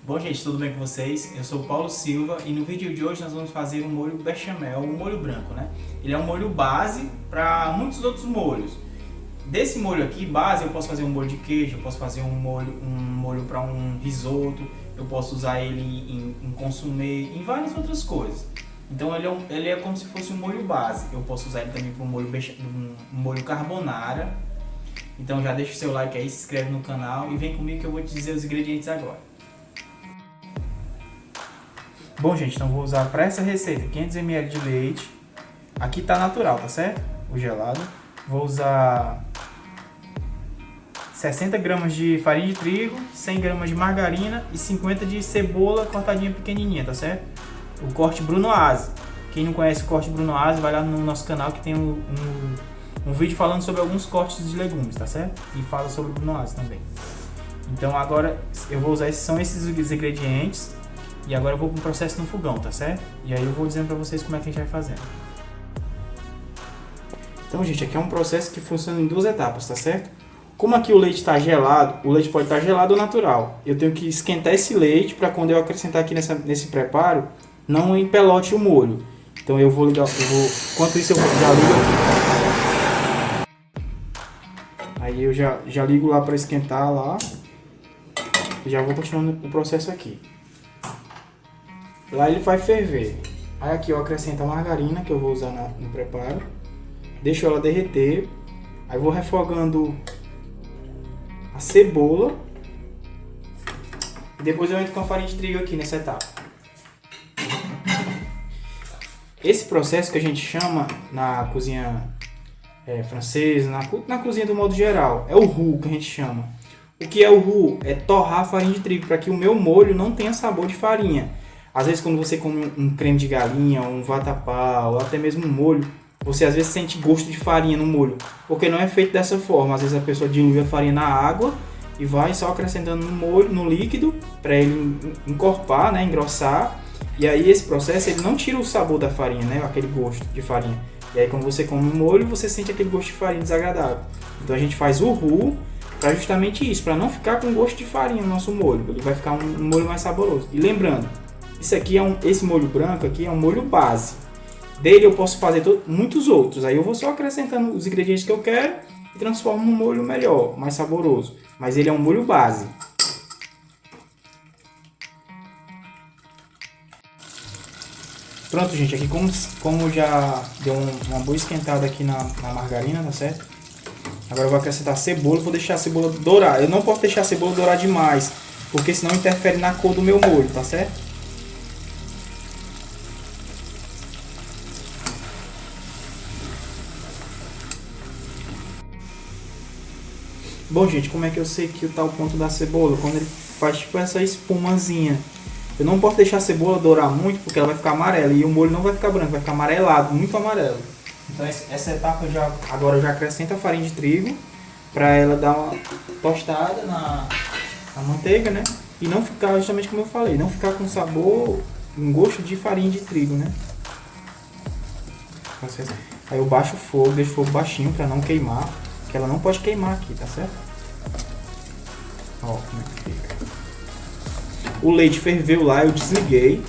Bom, gente, tudo bem com vocês? Eu sou o Paulo Silva e no vídeo de hoje nós vamos fazer um molho bechamel, um molho branco, né? Ele é um molho base para muitos outros molhos. Desse molho aqui, base, eu posso fazer um molho de queijo, eu posso fazer um molho para um risoto, eu posso usar ele em consumê, em várias outras coisas. Então ele é como se fosse um molho base. Eu posso usar ele também para um molho carbonara. Então já deixa o seu like aí, se inscreve no canal e vem comigo que eu vou te dizer os ingredientes agora. Bom, gente, então vou usar para essa receita 500 ml de leite. Aqui tá natural, tá certo? O gelado. Vou usar 60 gramas de farinha de trigo, 100 gramas de margarina e 50 de cebola cortadinha pequenininha, tá certo? O corte Bruno Aze. Quem não conhece o corte Bruno Aze, vai lá no nosso canal que tem um vídeo falando sobre alguns cortes de legumes, tá certo? E fala sobre o Bruno Aze também. Então agora eu vou usar, são esses os ingredientes. E agora eu vou para o processo no fogão, tá certo? E aí eu vou dizendo para vocês como é que a gente vai fazendo. Então, gente, aqui é um processo que funciona em duas etapas, tá certo? Como aqui o leite está gelado, o leite pode estar gelado ou natural. Eu tenho que esquentar esse leite para quando eu acrescentar aqui nesse preparo, não empelote o molho. Então eu vou ligar, enquanto isso eu já ligo. Aí eu já ligo lá para esquentar lá. E já vou continuando o processo aqui. Lá ele vai ferver. Aí aqui eu acrescento a margarina que eu vou usar no preparo. Deixo ela derreter. Aí vou refogando a cebola. E depois eu entro com a farinha de trigo aqui nessa etapa. Esse processo que a gente chama na cozinha francesa, na cozinha do modo geral, é o roux que a gente chama. O que é o roux? É torrar a farinha de trigo para que o meu molho não tenha sabor de farinha. Às vezes quando você come um creme de galinha, um vatapá, ou até mesmo um molho, você às vezes sente gosto de farinha no molho, porque não é feito dessa forma. Às vezes a pessoa dilui a farinha na água e vai só acrescentando no molho, no líquido, para ele encorpar, né, engrossar. E aí esse processo ele não tira o sabor da farinha, né, aquele gosto de farinha. E aí quando você come um molho, você sente aquele gosto de farinha desagradável. Então a gente faz o roux para justamente isso, para não ficar com gosto de farinha no nosso molho. Ele vai ficar um molho mais saboroso. E lembrando, isso aqui esse molho branco aqui é um molho base. Dele eu posso fazer muitos outros. Aí eu vou só acrescentando os ingredientes que eu quero e transformo num molho melhor, mais saboroso. Mas ele é um molho base. Pronto, gente. Aqui como já deu uma boa esquentada aqui na margarina, tá certo? Agora eu vou acrescentar a cebola. Vou deixar a cebola dourar. Eu não posso deixar a cebola dourar demais, porque senão interfere na cor do meu molho, tá certo? Bom, gente, como é que eu sei que tá o ponto da cebola? Quando ele faz tipo essa espumazinha. Eu não posso deixar a cebola dourar muito, porque ela vai ficar amarela. E o molho não vai ficar branco, vai ficar amarelado, muito amarelo. Então essa etapa agora eu já acrescento a farinha de trigo, para ela dar uma tostada na manteiga, né? E não ficar, justamente como eu falei, não ficar com sabor, um gosto de farinha de trigo, né? Aí eu baixo o fogo, deixo o fogo baixinho para não queimar. Que ela não pode queimar aqui, tá certo? Ó, como é que fica. O leite ferveu lá, eu desliguei.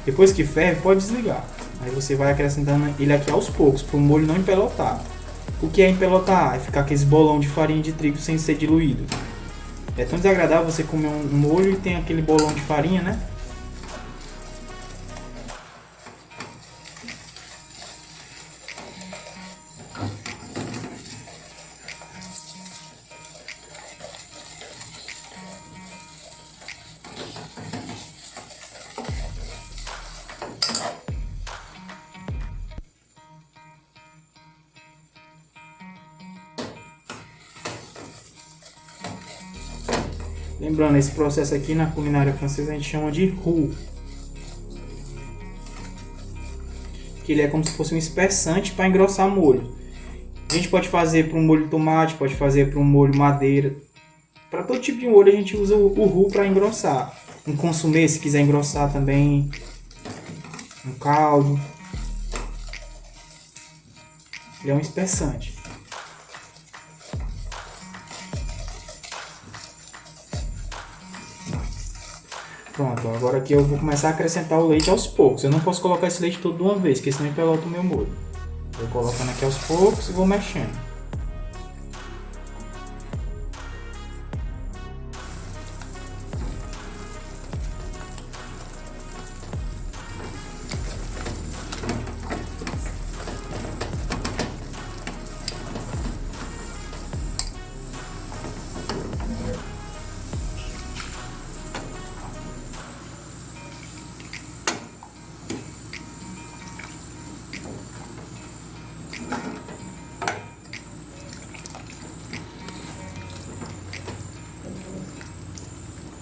Depois que ferve, pode desligar. Aí você vai acrescentando ele aqui aos poucos, para o molho não empelotar. O que é empelotar? É ficar aquele bolão de farinha de trigo sem ser diluído. É tão desagradável você comer um molho e tem aquele bolão de farinha, né? Lembrando, esse processo aqui na culinária francesa a gente chama de roux. Que ele é como se fosse um espessante para engrossar molho. A gente pode fazer para um molho de tomate, pode fazer para um molho madeira. Para todo tipo de molho a gente usa o roux para engrossar. Um consumê, se quiser engrossar também. Um caldo. Ele é um espessante. Pronto, agora aqui eu vou começar a acrescentar o leite aos poucos. Eu não posso colocar esse leite todo de uma vez, porque senão empelota o meu molho. Vou colocando aqui aos poucos e vou mexendo.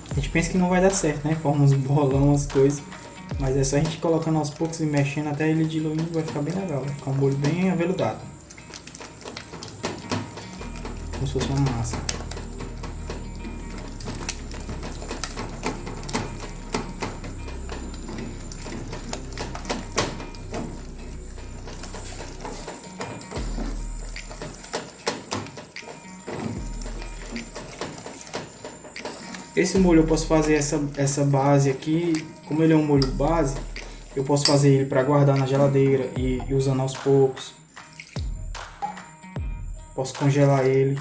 A gente pensa que não vai dar certo, né? Forma uns bolão, as coisas. Mas é só a gente colocando aos poucos e mexendo até ele diluindo, vai ficar bem legal. Vai ficar um molho bem aveludado. Como se fosse uma massa. Esse molho eu posso fazer essa base aqui, como ele é um molho base, eu posso fazer ele para guardar na geladeira e usando aos poucos. Posso congelar ele.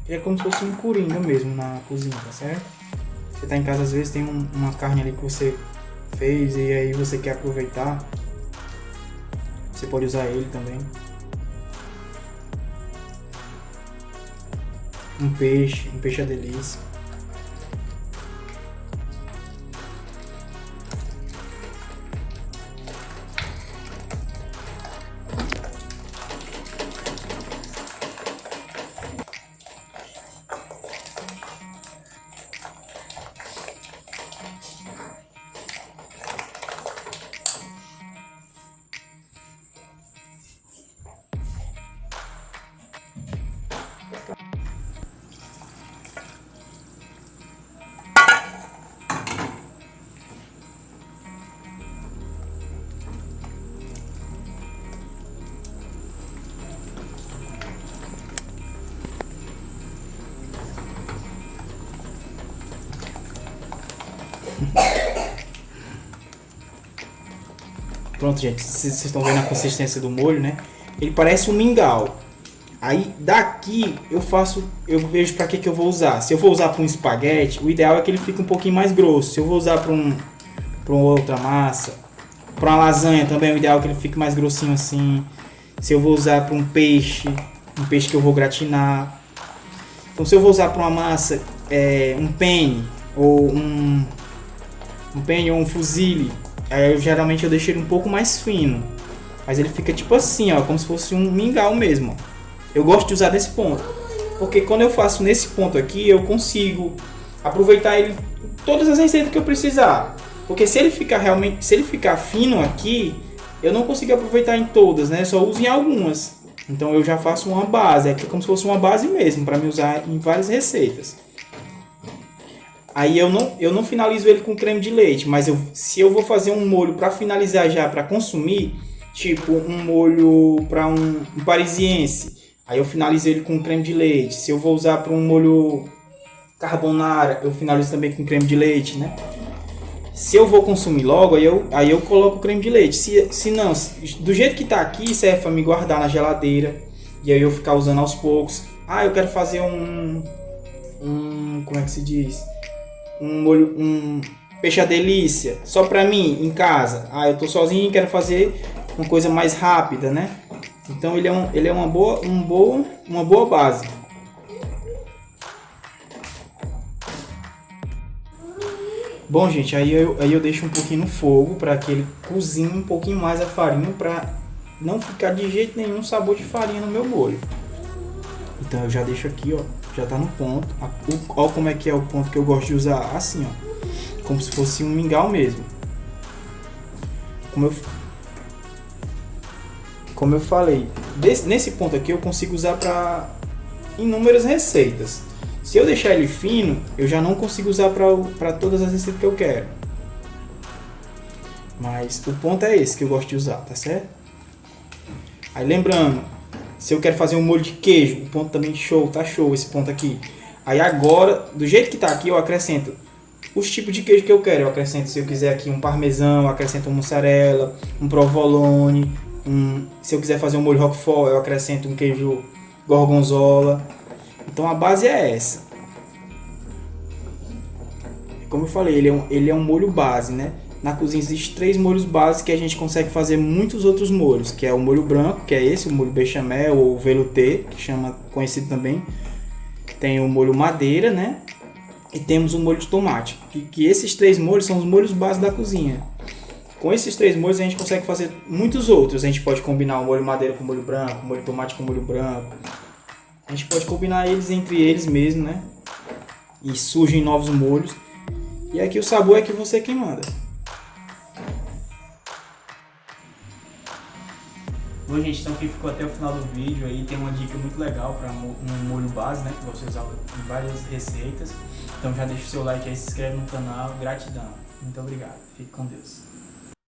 É como se fosse um coringa mesmo na cozinha, tá certo? Você tá em casa, às vezes tem uma carne ali que você fez e aí você quer aproveitar. Você pode usar ele também. Um peixe é delícia. Pronto, gente, vocês estão vendo a consistência do molho, né? Ele parece um mingau. Aí daqui eu vejo para que eu vou usar. Se eu vou usar para um espaguete, o ideal é que ele fique um pouquinho mais grosso. Se eu vou usar para uma outra massa, para uma lasanha também, o ideal é que ele fique mais grossinho assim. Se eu vou usar para um peixe que eu vou gratinar. Então, se eu vou usar para uma massa, um penne ou um penne ou um fusilli, aí geralmente eu deixo ele um pouco mais fino. Mas ele fica tipo assim, ó, como se fosse um mingau mesmo. Ó. Eu gosto de usar desse ponto, porque quando eu faço nesse ponto aqui, eu consigo aproveitar ele em todas as receitas que eu precisar. Porque se ele ficar fino aqui, eu não consigo aproveitar em todas, né? Só uso em algumas. Então eu já faço uma base, aqui é como se fosse uma base mesmo, para me usar em várias receitas. Aí eu não finalizo ele com creme de leite, mas se eu vou fazer um molho para finalizar já, para consumir, tipo um molho para um parisiense, aí eu finalizo ele com creme de leite. Se eu vou usar para um molho carbonara, eu finalizo também com creme de leite, né? Se eu vou consumir logo, aí eu coloco creme de leite. Se não, do jeito que tá aqui, serve para me guardar na geladeira e aí eu ficar usando aos poucos. Ah, eu quero fazer como é que se diz? Um molho, peixe à delícia, só pra mim, em casa. Ah, eu tô sozinho e quero fazer uma coisa mais rápida, né? Então ele é uma boa base. Bom, gente, aí eu deixo um pouquinho no fogo para que ele cozinhe um pouquinho mais a farinha, para não ficar de jeito nenhum sabor de farinha no meu molho. Então eu já deixo aqui, ó. Já tá no ponto. Olha como é que é o ponto que eu gosto de usar, assim, ó. Como se fosse um mingau mesmo. Como eu falei, nesse ponto aqui eu consigo usar para inúmeras receitas. Se eu deixar ele fino, eu já não consigo usar para todas as receitas que eu quero. Mas o ponto é esse que eu gosto de usar, tá certo? Aí lembrando, se eu quero fazer um molho de queijo, o ponto também show, tá show esse ponto aqui. Aí agora, do jeito que tá aqui, eu acrescento os tipos de queijo que eu quero. Eu acrescento, se eu quiser aqui, um parmesão, eu acrescento um mussarela, um provolone, se eu quiser fazer um molho roquefort, eu acrescento um queijo gorgonzola. Então a base é essa. Como eu falei, ele é um molho base, né? Na cozinha existem 3 molhos básicos que a gente consegue fazer muitos outros molhos, que é o molho branco, que é esse, o molho bechamel ou velouté, que chama conhecido também. Tem o molho madeira, né? E temos o molho de tomate. Que esses 3 molhos são os molhos básicos da cozinha. Com esses 3 molhos a gente consegue fazer muitos outros. A gente pode combinar o molho madeira com molho branco, o molho de tomate com molho branco. A gente pode combinar eles entre eles mesmo, né? E surgem novos molhos. E aqui o sabor é que você quem manda. Bom, gente, então quem ficou até o final do vídeo aí tem uma dica muito legal para um molho base, né? Que você usa em várias receitas. Então já deixa o seu like aí, se inscreve no canal. Gratidão. Muito obrigado. Fique com Deus.